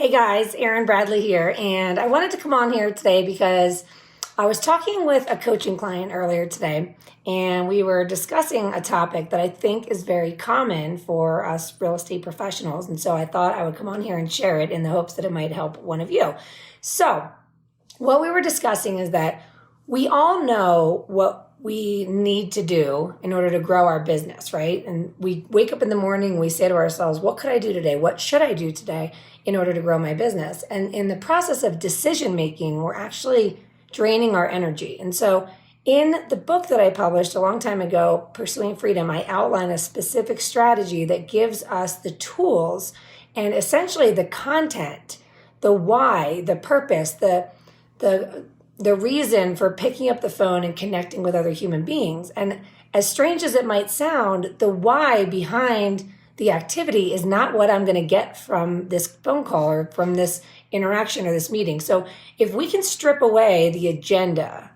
Hey guys, Erin Bradley here, and I wanted to come on here today because I was talking with a coaching client earlier today, and we were discussing a topic that I think is very common for us real estate professionals, and so I thought I would come on here and share it in the hopes that it might help one of you. So, what we were discussing is that we all know what we need to do in order to grow our business, right? And we wake up in the morning, we say to ourselves, what could I do today? What should I do today in order to grow my business? And in the process of decision making, we're actually draining our energy. And so in the book that I published a long time ago, Pursuing Freedom, I outline a specific strategy that gives us the tools and essentially the content, the why, the purpose, the reason for picking up the phone and connecting with other human beings. And as strange as it might sound, the why behind the activity is not what I'm going to get from this phone call or from this interaction or this meeting. So if we can strip away the agenda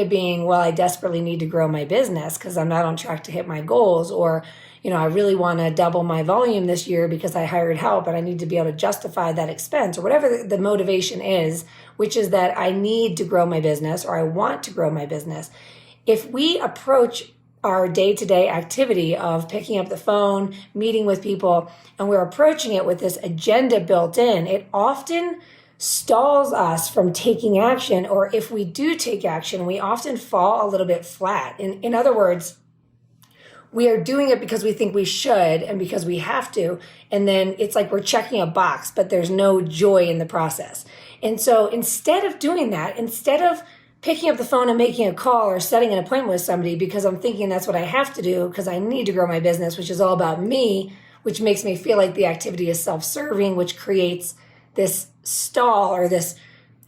being, well, I desperately need to grow my business because I'm not on track to hit my goals, or, I really want to double my volume this year because I hired help and I need to be able to justify that expense, or whatever the motivation is, which is that I need to grow my business or I want to grow my business. If we approach our day-to-day activity of picking up the phone, meeting with people, and we're approaching it with this agenda built in, it often stalls us from taking action, or if we do take action, we often fall a little bit flat. In other words, we are doing it because we think we should and because we have to, and then it's like we're checking a box, but there's no joy in the process. And so instead of doing that, instead of picking up the phone and making a call or setting an appointment with somebody because I'm thinking that's what I have to do because I need to grow my business, which is all about me, which makes me feel like the activity is self-serving, which creates this stall or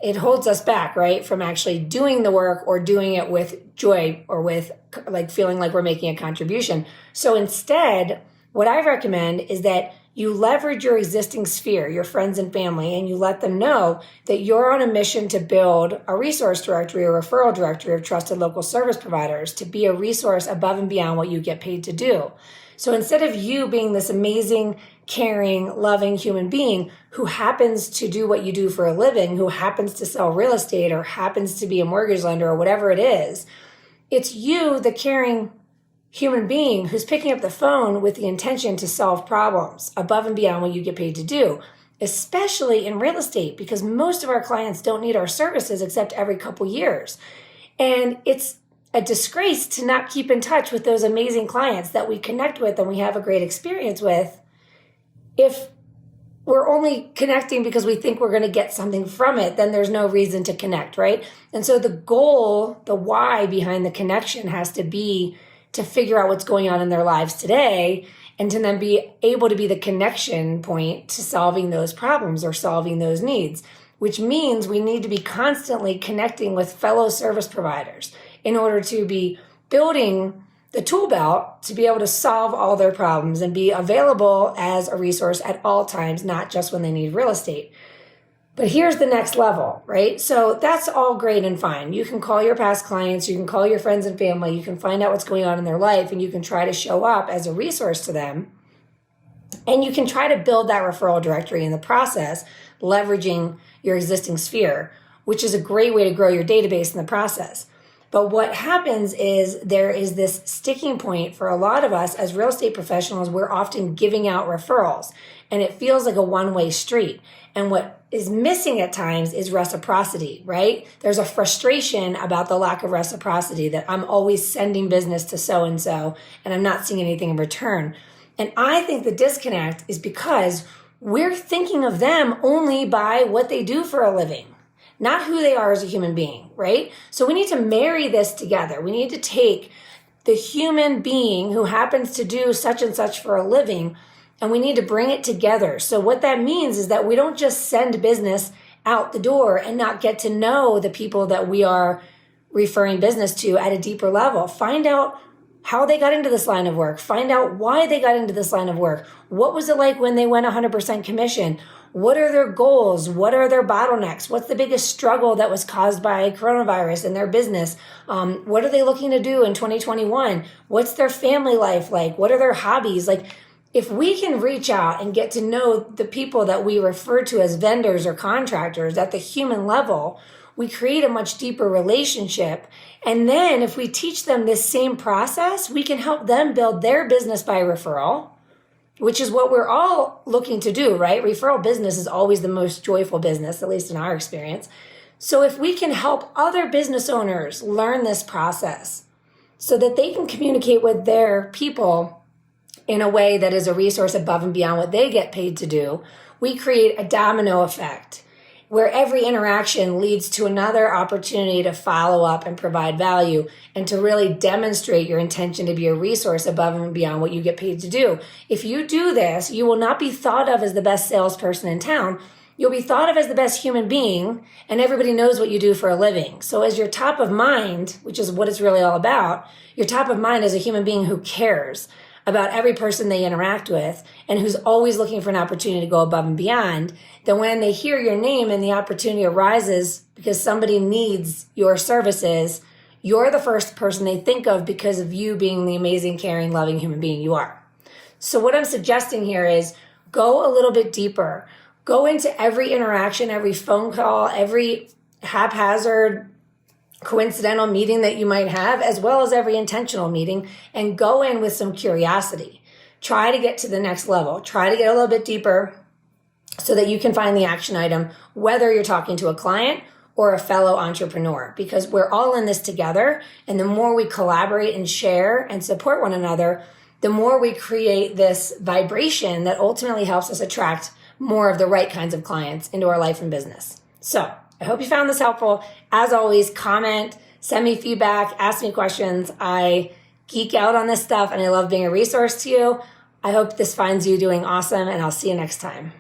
it holds us back, right, from actually doing the work or doing it with joy or with like feeling like we're making a contribution. So instead, what I recommend is that you leverage your existing sphere, your friends and family, and you let them know that you're on a mission to build a resource directory or referral directory of trusted local service providers to be a resource above and beyond what you get paid to do. So instead of you being this amazing, caring, loving human being who happens to do what you do for a living, who happens to sell real estate or happens to be a mortgage lender or whatever it is, it's you, the caring human being who's picking up the phone with the intention to solve problems above and beyond what you get paid to do, especially in real estate, because most of our clients don't need our services except every couple years. And it's a disgrace to not keep in touch with those amazing clients that we connect with and we have a great experience with if we're only connecting because we think we're going to get something from it. Then there's no reason to connect, right? And so the goal, the why behind the connection has to be to figure out what's going on in their lives today and to then be able to be the connection point to solving those problems or solving those needs, which means we need to be constantly connecting with fellow service providers in order to be building the tool belt to be able to solve all their problems and be available as a resource at all times, not just when they need real estate. But here's the next level, right? So that's all great and fine. You can call your past clients, you can call your friends and family, you can find out what's going on in their life, and you can try to show up as a resource to them. And you can try to build that referral directory in the process, leveraging your existing sphere, which is a great way to grow your database in the process. But what happens is there is this sticking point for a lot of us as real estate professionals. We're often giving out referrals and it feels like a one-way street. And what is missing at times is reciprocity, right? There's a frustration about the lack of reciprocity, that I'm always sending business to so-and-so and I'm not seeing anything in return. And I think the disconnect is because we're thinking of them only by what they do for a living, not who they are as a human being, right? So we need to marry this together. We need to take the human being who happens to do such and such for a living, and we need to bring it together. So what that means is that we don't just send business out the door and not get to know the people that we are referring business to at a deeper level. Find out how they got into this line of work. Find out why they got into this line of work. What was it like when they went 100% commission? What are their goals? What are their bottlenecks? What's the biggest struggle that was caused by coronavirus in their business? What are they looking to do in 2021? What's their family life like? What are their hobbies? Like, if we can reach out and get to know the people that we refer to as vendors or contractors at the human level, we create a much deeper relationship. And then if we teach them this same process, we can help them build their business by referral, which is what we're all looking to do, right? Referral business is always the most joyful business, at least in our experience. So if we can help other business owners learn this process so that they can communicate with their people in a way that is a resource above and beyond what they get paid to do, we create a domino effect where every interaction leads to another opportunity to follow up and provide value and to really demonstrate your intention to be a resource above and beyond what you get paid to do. If you do this, you will not be thought of as the best salesperson in town. You'll be thought of as the best human being, and everybody knows what you do for a living. So as you're top of mind, which is what it's really all about, you're top of mind as a human being who cares about every person they interact with and who's always looking for an opportunity to go above and beyond, then when they hear your name and the opportunity arises because somebody needs your services, you're the first person they think of because of you being the amazing, caring, loving human being you are. So what I'm suggesting here is go a little bit deeper. Go into every interaction, every phone call, every haphazard coincidental meeting that you might have, as well as every intentional meeting, and go in with some curiosity. Try to get to the next level. Try to get a little bit deeper so that you can find the action item, whether you're talking to a client or a fellow entrepreneur, because we're all in this together. And the more we collaborate and share and support one another, the more we create this vibration that ultimately helps us attract more of the right kinds of clients into our life and business. So I hope you found this helpful. As always, comment, send me feedback, ask me questions. I geek out on this stuff and I love being a resource to you. I hope this finds you doing awesome, and I'll see you next time.